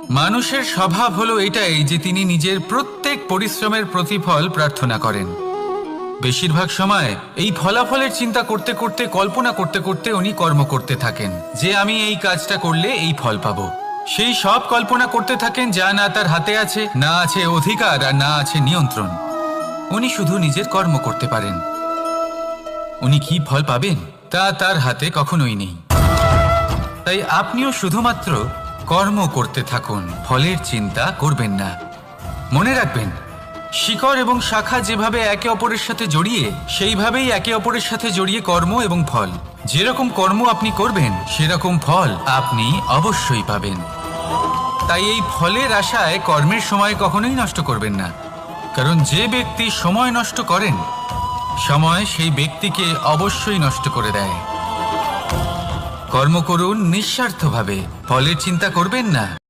মানুষের স্বভাব হলো এটাই যে তিনি নিজের প্রত্যেক পরিশ্রমের প্রতিফল প্রার্থনা করেন। বেশিরভাগ সময় এই ফলাফলের চিন্তা করতে করতে, কল্পনা করতে করতে উনি কর্ম করতে থাকেন যে আমি এই কাজটা করলে এই ফল পাবো। সেই সব কল্পনা করতে থাকেন যা না তার হাতে আছে, না আছে অধিকার, আর না আছে নিয়ন্ত্রণ। উনি শুধু নিজের কর্ম করতে পারেন। উনি কি ফল পাবেন তা তার হাতে কখনোই নেই। তাই আপনিও শুধুমাত্র কর্ম করতে থাকুন, ফলের চিন্তা করবেন না। মনে রাখবেন, শিকড় এবং শাখা যেভাবে একে অপরের সাথে জড়িয়ে, সেইভাবেই একে অপরের সাথে জড়িয়ে কর্ম এবং ফল। যেরকম কর্ম আপনি করবেন সেরকম ফল আপনি অবশ্যই পাবেন। তাই এই ফলের আশায় কর্মের সময় কখনোই নষ্ট করবেন না, কারণ যে ব্যক্তি সময় নষ্ট করেন, সময় সেই ব্যক্তিকে অবশ্যই নষ্ট করে দেয়। কর্ম করুন নিঃস্বার্থভাবে, ফলের চিন্তা করবেন না।